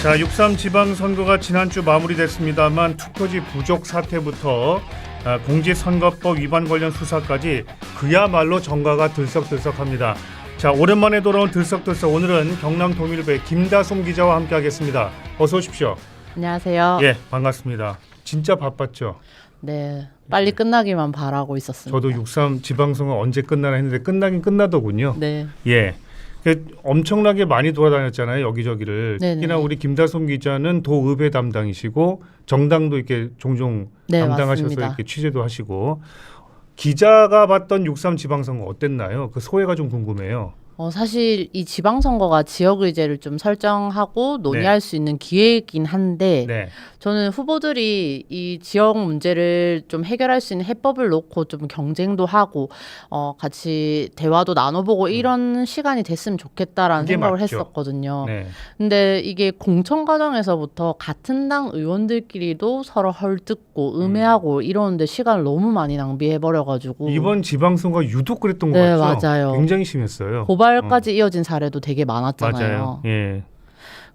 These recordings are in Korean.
자, 6.3 지방선거가 지난주 마무리됐습니다만 투표지 부족 사태부터 공직선거법 위반 관련 수사까지 그야말로 정가가 들썩들썩합니다. 자, 오랜만에 돌아온 들썩들썩, 오늘은 경남 동일부의 김다솜 기자와 함께하겠습니다. 어서 오십시오. 안녕하세요. 예, 반갑습니다. 진짜 바빴죠? 네, 빨리 끝나기만 바라고 있었습니다. 저도 6.3 지방선거 언제 끝나나 했는데 끝나긴 끝나더군요. 네. 예. 엄청나게 많이 돌아다녔잖아요, 여기저기를. 네네. 특히나 우리 김다솜 기자는 도의회 담당이시고 정당도 이렇게 종종 네, 담당하셔서 맞습니다. 이렇게 취재도 하시고. 기자가 봤던 6.3 지방선거 어땠나요? 그 소회가 좀 궁금해요. 사실 이 지방선거가 지역의제를 좀 설정하고 논의할 수 있는 기회이긴 한데 네. 저는 후보들이 이 지역 문제를 좀 해결할 수 있는 해법을 놓고 좀 경쟁도 하고 같이 대화도 나눠보고 이런 시간이 됐으면 좋겠다라는 그게 생각을 맞죠. 했었거든요. 네. 근데 이게 공천 과정에서부터 같은 당 의원들끼리도 서로 헐뜯고 음해하고 이러는데 시간을 너무 많이 낭비해버려가지고 이번 지방선거 유독 그랬던 것 네, 같죠? 맞아요. 굉장히 심했어요. 고발까지 이어진 사례도 되게 많았잖아요. 맞아요. 예.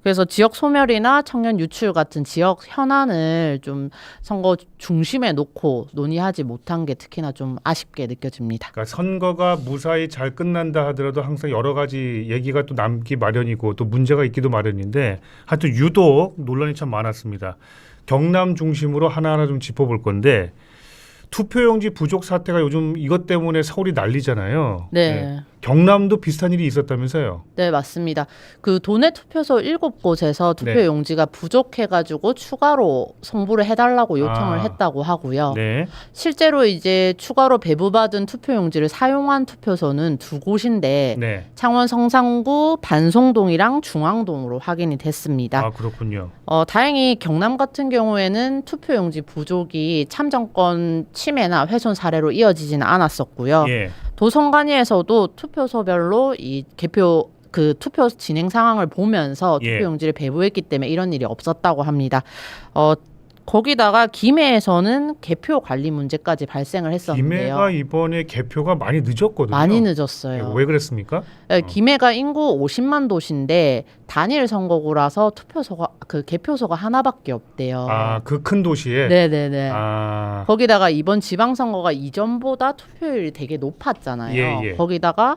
그래서 지역 소멸이나 청년 유출 같은 지역 현안을 좀 선거 중심에 놓고 논의하지 못한 게 특히나 좀 아쉽게 느껴집니다. 그러니까 선거가 무사히 잘 끝난다 하더라도 항상 여러 가지 얘기가 또 남기 마련이고 또 문제가 있기도 마련인데 하여튼 유독 논란이 참 많았습니다. 경남 중심으로 하나하나 좀 짚어볼 건데 투표용지 부족 사태가 요즘 이것 때문에 서울이 난리잖아요. 네. 경남도 비슷한 일이 있었다면서요? 네, 맞습니다. 그 도내 투표소 7곳에서 투표 네. 용지가 부족해가지고 추가로 송부를 해달라고 요청을 했다고 하고요. 네. 실제로 이제 추가로 배부받은 투표 용지를 사용한 투표소는 2곳인데 네. 창원 성산구 반송동이랑 중앙동으로 확인이 됐습니다. 아, 그렇군요. 다행히 경남 같은 경우에는 투표용지 부족이 참정권 침해나 훼손 사례로 이어지지는 않았었고요. 예. 도선관위에서도 투표소별로 이 개표 그 투표 진행 상황을 보면서 예. 투표용지를 배부했기 때문에 이런 일이 없었다고 합니다. 거기다가 김해에서는 개표 관리 문제까지 발생을 했었는데요. 김해가 이번에 개표가 많이 늦었거든요. 많이 늦었어요. 왜 그랬습니까? 김해가 인구 50만 도시인데 단일 선거구라서 그 개표소가 하나밖에 없대요. 아, 그 큰 도시에. 네네네. 아, 거기다가 이번 지방선거가 이전보다 투표율이 되게 높았잖아요. 예, 예. 거기다가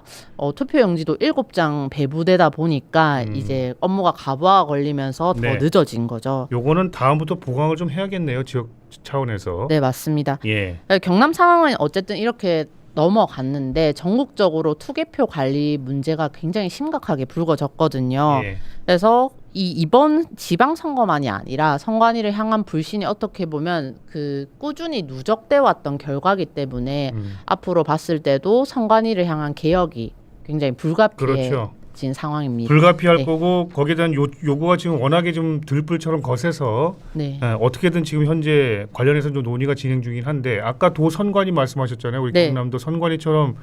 투표용지도 7장 배부되다 보니까 이제 업무가 과부하가 걸리면서 더 네. 늦어진 거죠. 요거는 다음부터 보강을 좀 해야겠네요, 지역 차원에서. 네, 맞습니다. 예. 경남 상황은 어쨌든 이렇게 넘어갔는데 전국적으로 투개표 관리 문제가 굉장히 심각하게 불거졌거든요. 예. 그래서 이번 지방선거만이 아니라 선관위를 향한 불신이 어떻게 보면 그 꾸준히 누적돼 왔던 결과기 때문에 앞으로 봤을 때도 선관위를 향한 개혁이 굉장히 불가피해진 그렇죠. 상황입니다. 불가피할 네. 거고 거기에 대한 요구가 지금 워낙에 좀 들불처럼 거세서 네. 어떻게든 지금 현재 관련해서 좀 논의가 진행 중이긴 한데 아까 도 선관위 말씀하셨잖아요. 우리 네. 경남도 선관위처럼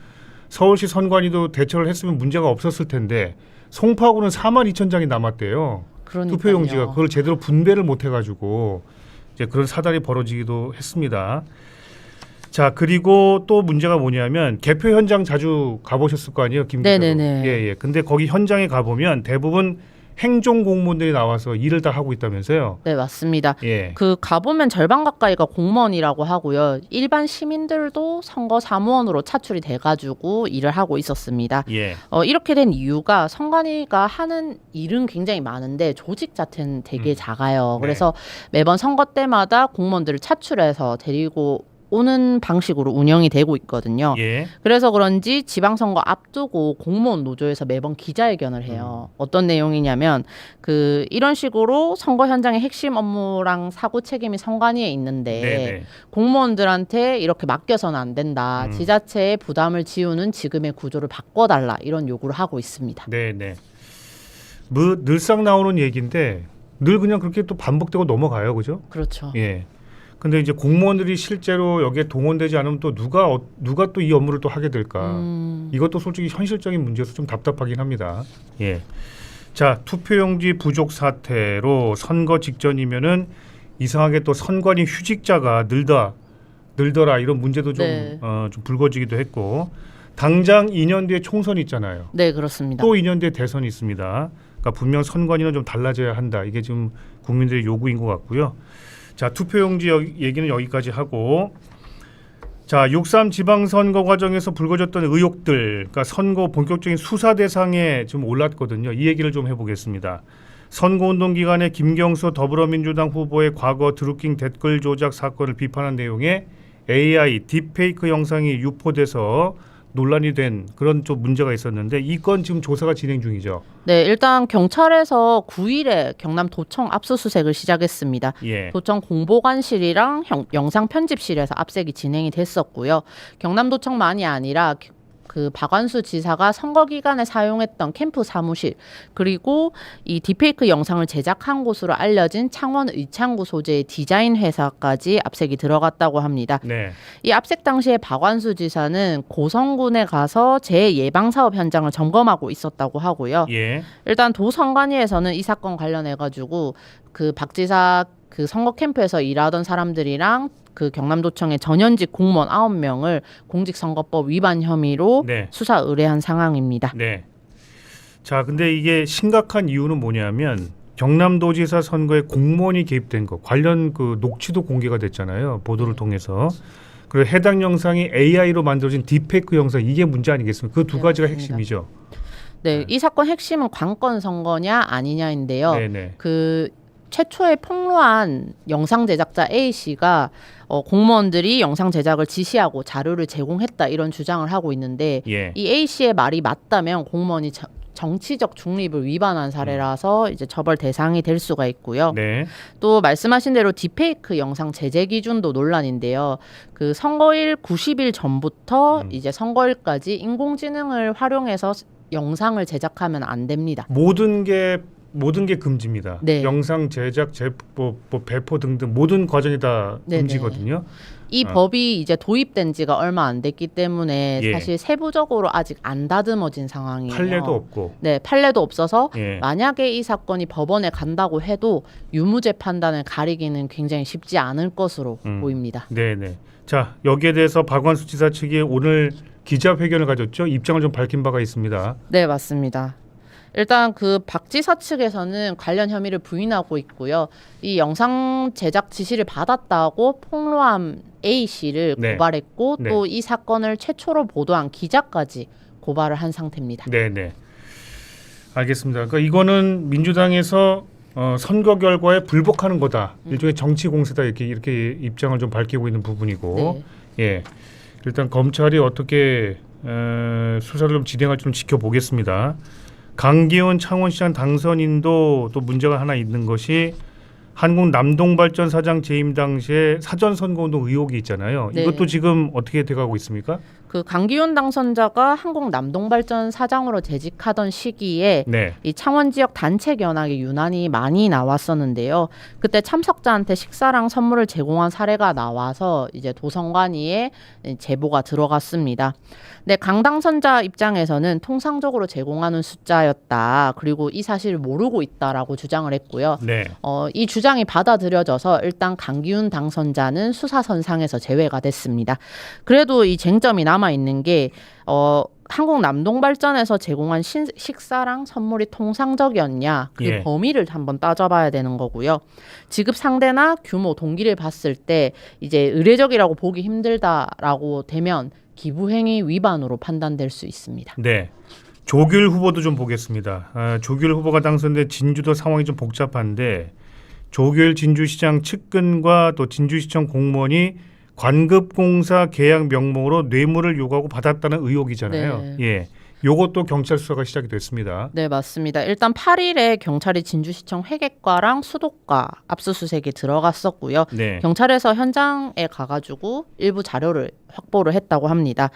서울시 선관위도 대처를 했으면 문제가 없었을 텐데 송파구는 42,000장이 남았대요. 그러니까요. 투표용지가 그걸 제대로 분배를 못 해가지고 이제 그런 사달이 벌어지기도 했습니다. 자, 그리고 또 문제가 뭐냐면 개표 현장 자주 가보셨을 거 아니에요, 김 기자도. 네네네. 예. 근데 거기 현장에 가보면 대부분 행정 공무원들이 나와서 일을 다 하고 있다면서요. 네, 맞습니다. 예. 그 가보면 절반 가까이가 공무원이라고 하고요. 일반 시민들도 선거 사무원으로 차출이 돼가지고 일을 하고 있었습니다. 예. 이렇게 된 이유가 선관위가 하는 일은 굉장히 많은데 조직 자체는 되게 작아요. 네. 그래서 매번 선거 때마다 공무원들을 차출해서 데리고 오는 방식으로 운영이 되고 있거든요. 예. 그래서 그런지 지방선거 앞두고 공무원 노조에서 매번 기자회견을 해요. 어떤 내용이냐면 이런 식으로 선거 현장의 핵심 업무랑 사고 책임이 선관위에 있는데 네네. 공무원들한테 이렇게 맡겨서는 안 된다. 지자체의 부담을 지우는 지금의 구조를 바꿔달라. 이런 요구를 하고 있습니다. 네네. 뭐 늘상 나오는 얘기인데 늘 그냥 그렇게 또 반복되고 넘어가요, 그죠? 그렇죠. 예. 근데 이제 공무원들이 실제로 여기에 동원되지 않으면 또 누가 또 이 업무를 또 하게 될까? 이것도 솔직히 현실적인 문제여서 좀 답답하긴 합니다. 예. 자, 투표용지 부족 사태로 선거 직전이면은 이상하게 또 선관위 휴직자가 늘더라 이런 문제도 좀, 네. 좀 불거지기도 했고 당장 2년 뒤에 총선이 있잖아요. 네, 그렇습니다. 또 2년 뒤에 대선이 있습니다. 그러니까 분명 선관위는 좀 달라져야 한다. 이게 지금 국민들의 요구인 것 같고요. 자, 투표용지 얘기는 여기까지 하고, 자, 6.3 지방선거 과정에서 불거졌던 의혹들, 그러니까 선거 본격적인 수사 대상에 좀 올랐거든요. 이 얘기를 좀 해보겠습니다. 선거운동 기간에 김경수 더불어민주당 후보의 과거 드루킹 댓글 조작 사건을 비판한 내용의 AI 딥페이크 영상이 유포돼서 논란이 된 그런 좀 문제가 있었는데 이 건 지금 조사가 진행 중이죠. 네, 일단 경찰에서 9일에 경남도청 압수수색을 시작했습니다. 예. 도청 공보관실이랑 영상 편집실에서 압색이 진행이 됐었고요. 경남도청만이 아니라 그 박완수 지사가 선거 기간에 사용했던 캠프 사무실 그리고 이 딥페이크 영상을 제작한 곳으로 알려진 창원 의창구 소재의 디자인 회사까지 압색이 들어갔다고 합니다. 네. 이 압색 당시에 박완수 지사는 고성군에 가서 재예방 사업 현장을 점검하고 있었다고 하고요. 예. 일단 도선관위에서는 이 사건 관련해 가지고 그 박 지사 그 선거 캠프에서 일하던 사람들이랑 그 경남도청의 전현직 공무원 9명을 공직선거법 위반 혐의로 네. 수사 의뢰한 상황입니다. 네. 자, 근데 이게 심각한 이유는 뭐냐면 경남도지사 선거에 공무원이 개입된 거 관련 그 녹취도 공개가 됐잖아요. 보도를 통해서. 그리고 해당 영상이 AI로 만들어진 딥페이크 영상 이게 문제 아니겠습니까? 그 두 가지가 핵심이죠. 네, 이 사건 핵심은 관건 선거냐 아니냐인데요. 네네. 그 최초에 폭로한 영상 제작자 A 씨가 공무원들이 영상 제작을 지시하고 자료를 제공했다 이런 주장을 하고 있는데 예. 이 A 씨의 말이 맞다면 공무원이 정치적 중립을 위반한 사례라서 이제 처벌 대상이 될 수가 있고요. 네. 또 말씀하신 대로 딥페이크 영상 제재 기준도 논란인데요. 그 선거일 90일 전부터 이제 선거일까지 인공지능을 활용해서 영상을 제작하면 안 됩니다. 모든 게 금지입니다. 네. 영상 제작, 뭐 배포 등등 모든 과정이 다 네네. 금지거든요. 이 법이 이제 도입된 지가 얼마 안 됐기 때문에 예. 사실 세부적으로 아직 안 다듬어진 상황이에요. 판례도 없고. 네, 판례도 없어서 예. 만약에 이 사건이 법원에 간다고 해도 유무죄 판단을 가리기는 굉장히 쉽지 않을 것으로 보입니다. 네네. 자, 여기에 대해서 박완수 지사 측이 오늘 기자회견을 가졌죠. 입장을 좀 밝힌 바가 있습니다. 네, 맞습니다. 일단 그 박 지사 측에서는 관련 혐의를 부인하고 있고요. 이 영상 제작 지시를 받았다고 폭로한 A 씨를 네. 고발했고 네. 또 이 사건을 최초로 보도한 기자까지 고발을 한 상태입니다. 네네. 알겠습니다. 그러니까 이거는 민주당에서 선거 결과에 불복하는 거다. 일종의 정치 공세다 이렇게 입장을 좀 밝히고 있는 부분이고, 네. 예. 일단 검찰이 어떻게 수사를 좀 진행할지 좀 지켜보겠습니다. 강기훈 창원시장 당선인도 또 문제가 하나 있는 것이 한국 남동발전 사장 재임 당시에 사전 선거운동 의혹이 있잖아요. 네. 이것도 지금 어떻게 돼가고 있습니까? 그 강기훈 당선자가 한국 남동발전 사장으로 재직하던 시기에 네. 이 창원 지역 단체 견학에 유난히 많이 나왔었는데요. 그때 참석자한테 식사랑 선물을 제공한 사례가 나와서 이제 도선관위에 제보가 들어갔습니다. 네, 강 당선자 입장에서는 통상적으로 제공하는 숫자였다. 그리고 이 사실을 모르고 있다라고 주장을 했고요. 네. 이 주장이 받아들여져서 일단 강기훈 당선자는 수사선상에서 제외가 됐습니다. 그래도 이 쟁점이 남아 있는 게 한국 남동발전에서 제공한 식사랑 선물이 통상적이었냐 그 예. 범위를 한번 따져봐야 되는 거고요. 지급 상대나 규모 동기를 봤을 때 이제 의례적이라고 보기 힘들다라고 되면 기부행위 위반으로 판단될 수 있습니다. 네. 조규일 후보도 좀 보겠습니다. 조규일 후보가 당선된 진주도 상황이 좀 복잡한데 조규일 진주시장 측근과 또 진주시청 공무원이 관급공사 계약 명목으로 뇌물을 요구하고 받았다는 의혹이잖아요. 네. 예. 요것도 경찰 수사가 시작이 됐습니다. 네, 맞습니다. 일단 8일에 경찰이 진주시청 회계과랑 수도과 압수수색이 들어갔었고요. 네. 경찰에서 현장에 가가지고 일부 자료를 확보를 했다고 합니다.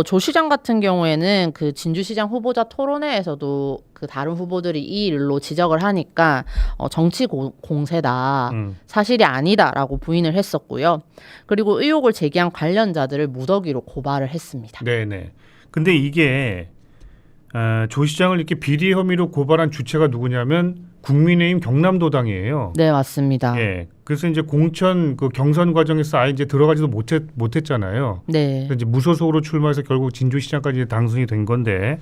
조 시장 같은 경우에는 그 진주시장 후보자 토론회에서도 그 다른 후보들이 이 일로 지적을 하니까 정치 공세다, 사실이 아니다라고 부인을 했었고요. 그리고 의혹을 제기한 관련자들을 무더기로 고발을 했습니다. 네네. 근데 이게 조 시장을 이렇게 비리 혐의로 고발한 주체가 누구냐면 국민의힘 경남도당이에요. 네, 맞습니다. 예. 그래서 이제 공천 그 경선 과정에서 아예 이제 들어가지도 못했잖아요. 네. 그래서 이제 무소속으로 출마해서 결국 진주시장까지 당선이 된 건데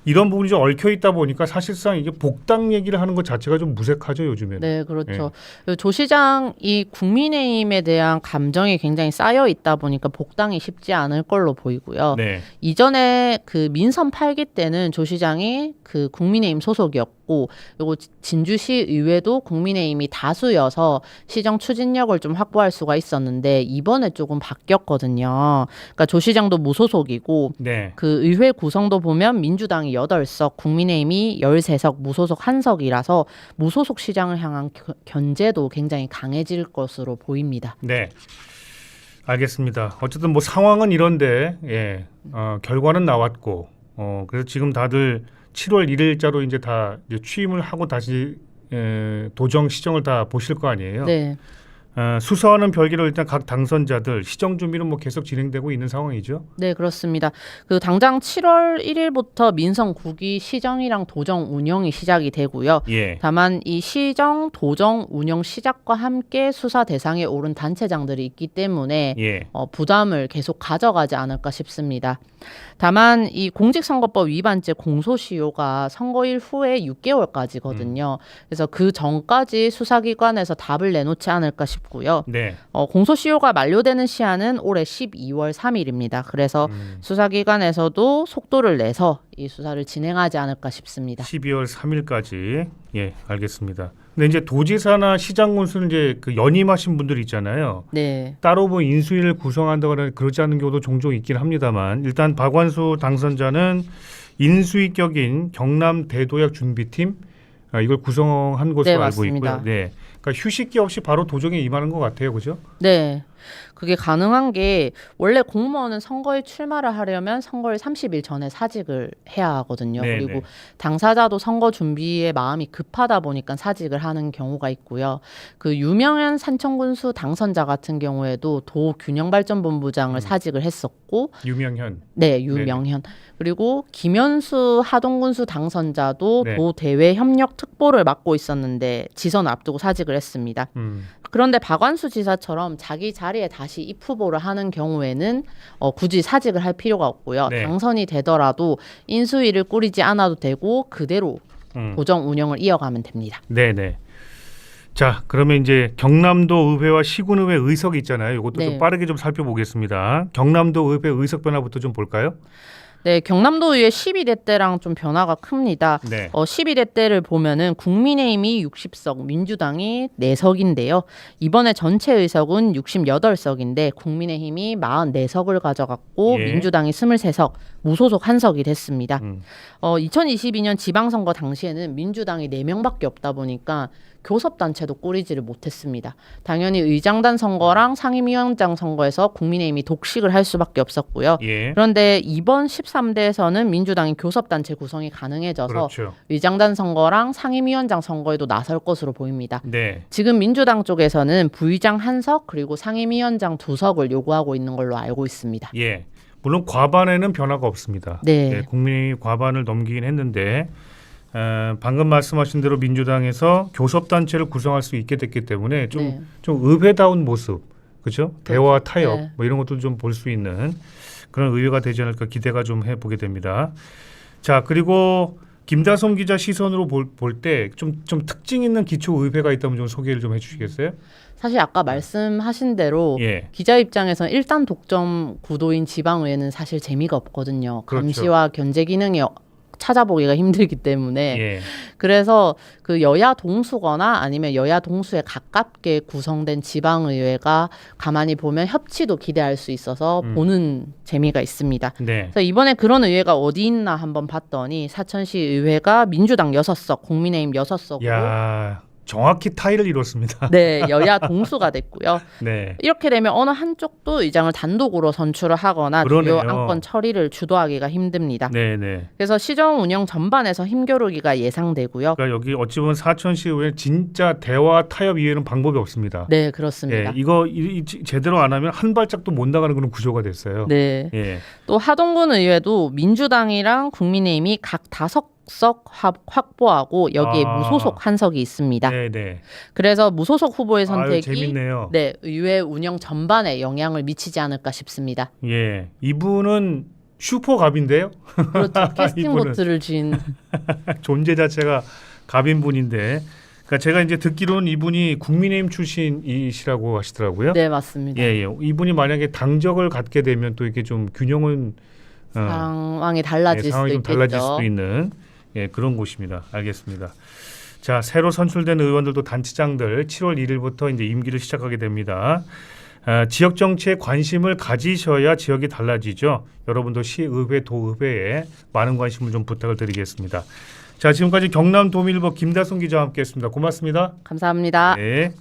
이런 부분이 좀 얽혀 있다 보니까 사실상 이게 복당 얘기를 하는 것 자체가 좀 무색하죠 요즘에는. 네, 그렇죠. 조 시장이 국민의힘에 대한 감정이 굉장히 쌓여 있다 보니까 복당이 쉽지 않을 걸로 보이고요. 네. 이전에 그 민선 8기 때는 조 시장이 그 국민의힘 소속이었고, 그리고 진주시 의회도 국민의힘이 다수여서 시정 추진력을 좀 확보할 수가 있었는데 이번에 조금 바뀌었거든요. 그러니까 조 시장도 무소속이고 네. 그 의회 구성도 보면 민주당이 8석, 국민의힘이 13석, 무소속 1석이라서 무소속 시장을 향한 견제도 굉장히 강해질 것으로 보입니다. 네. 알겠습니다. 어쨌든 뭐 상황은 이런데 결과는 나왔고 그래서 지금 다들 7월 1일자로 이제 다 이제 취임을 하고 다시 도정 시정을 다 보실 거 아니에요. 네. 수사와는 별개로 일단 각 당선자들 시정 준비는 뭐 계속 진행되고 있는 상황이죠. 네, 그렇습니다. 그 당장 7월 1일부터 민선 9기 시정이랑 도정 운영이 시작이 되고요. 예. 다만 이 시정, 도정 운영 시작과 함께 수사 대상에 오른 단체장들이 있기 때문에 예. 부담을 계속 가져가지 않을까 싶습니다. 다만 이 공직선거법 위반죄 공소시효가 선거일 후에 6개월까지거든요. 그래서 그 전까지 수사기관에서 답을 내놓지 않을까 싶고요. 네. 공소시효가 만료되는 시한은 올해 12월 3일입니다. 그래서 수사기관에서도 속도를 내서 이 수사를 진행하지 않을까 싶습니다. 12월 3일까지. 예, 알겠습니다. 근데 이제 도지사나 시장 군수는 이제 그 연임하신 분들 있잖아요. 네. 따로 뭐 인수위를 구성한다거나 그러지 않는 경우도 종종 있긴 합니다만 일단 박완수 당선자는 인수위격인 경남 대도약 준비팀 이걸 구성한 것으로 네, 알고 맞습니다. 있고요. 네, 그러니까 휴식기 없이 바로 도정에 임하는 것 같아요, 그죠? 네. 그게 가능한 게 원래 공무원은 선거에 출마를 하려면 선거일 30일 전에 사직을 해야 하거든요. 네, 그리고 네. 당사자도 선거 준비에 마음이 급하다 보니까 사직을 하는 경우가 있고요. 그 유명한 산청군수 당선자 같은 경우에도 도균형발전본부장을 사직을 했었고, 유명현. 네, 유명현. 그리고 김현수 하동군수 당선자도 네. 도대외협력특보를 맡고 있었는데 지선 앞두고 사직을 했습니다. 그런데 박완수 지사처럼 자기 자리에 다시 입후보를 하는 경우에는 굳이 사직을 할 필요가 없고요. 네. 당선이 되더라도 인수위를 꾸리지 않아도 되고 그대로 도정 운영을 이어가면 됩니다. 네네. 자, 그러면 이제 경남도 의회와 시군의회 의석이 있잖아요. 이것도 네. 좀 빠르게 좀 살펴보겠습니다. 경남도 의회 의석 변화부터 좀 볼까요? 네, 경남도 의회 12대 때랑 좀 변화가 큽니다. 네. 12대 때를 보면은 국민의힘이 60석, 민주당이 4석인데요. 이번에 전체 의석은 68석인데 국민의힘이 44석을 가져갔고 예. 민주당이 23석, 무소속 1석이 됐습니다. 2022년 지방선거 당시에는 민주당이 4명밖에 없다 보니까 교섭단체도 꾸리지를 못했습니다. 당연히 의장단 선거랑 상임위원장 선거에서 국민의힘이 독식을 할 수밖에 없었고요. 예. 그런데 이번 13대에서는 민주당이 교섭단체 구성이 가능해져서 그렇죠. 의장단 선거랑 상임위원장 선거에도 나설 것으로 보입니다. 네. 지금 민주당 쪽에서는 부의장 1석 그리고 상임위원장 2석을 요구하고 있는 걸로 알고 있습니다. 예. 물론 과반에는 변화가 없습니다. 네. 예, 국민이 과반을 넘기긴 했는데 방금 말씀하신 대로 민주당에서 교섭단체를 구성할 수 있게 됐기 때문에 좀 의회다운 모습, 그렇죠? 대화 타협 네. 뭐 이런 것도 좀 볼 수 있는 그런 의회가 되지 않을까 기대가 좀 해보게 됩니다. 자, 그리고 김다솜 기자 시선으로 볼 때 좀 특징 있는 기초 의회가 있다면 좀 소개를 좀 해주시겠어요? 사실 아까 말씀하신 대로 예. 기자 입장에서는 일단 독점 구도인 지방의회는 사실 재미가 없거든요. 그렇죠. 감시와 견제 기능이 찾아보기가 힘들기 때문에 예. 그래서 그 여야 동수거나 아니면 여야 동수에 가깝게 구성된 지방의회가 가만히 보면 협치도 기대할 수 있어서 보는 재미가 있습니다. 네. 그래서 이번에 그런 의회가 어디 있나 한번 봤더니 사천시 의회가 민주당 6석, 국민의힘 6석으로 야, 정확히 타이를 이뤘습니다. 네, 여야 동수가 됐고요. 네. 이렇게 되면 어느 한쪽도 의장을 단독으로 선출을 하거나 그러네요. 주요 안건 처리를 주도하기가 힘듭니다. 네, 네. 그래서 시정 운영 전반에서 힘겨루기가 예상되고요. 그러니까 여기 어찌 보면 사천시 의회 진짜 대화 타협 이외에는 방법이 없습니다. 네, 그렇습니다. 예, 이거 제대로 안 하면 한 발짝도 못 나가는 그런 구조가 됐어요. 네. 예. 또 하동군 의회도 민주당이랑 국민의힘이 각 5석 확보하고 여기에 무소속 1석이 있습니다. 네, 네. 그래서 무소속 후보의 아유, 선택이 재밌네요. 네, 의회 운영 전반에 영향을 미치지 않을까 싶습니다. 예. 이분은 슈퍼갑인데요. 그렇죠. 캐스팅 이분은. 보트를 진. 존재 자체가 갑인 분인데, 그러니까 제가 이제 듣기로는 이분이 국민의힘 출신이시라고 하시더라고요. 네, 맞습니다. 예, 예. 이분이 만약에 당적을 갖게 되면 또 이렇게 좀 균형은 상황이 달라질 상황이 수도 좀 달라질 있겠죠. 수도 있는 그런 곳입니다. 알겠습니다. 자, 새로 선출된 의원들도 단체장들 7월 1일부터 이제 임기를 시작하게 됩니다. 지역 정치에 관심을 가지셔야 지역이 달라지죠. 여러분도 시의회, 도의회에 많은 관심을 좀 부탁을 드리겠습니다. 자, 지금까지 경남도민일보 김다솜 기자와 함께했습니다. 고맙습니다. 감사합니다. 네.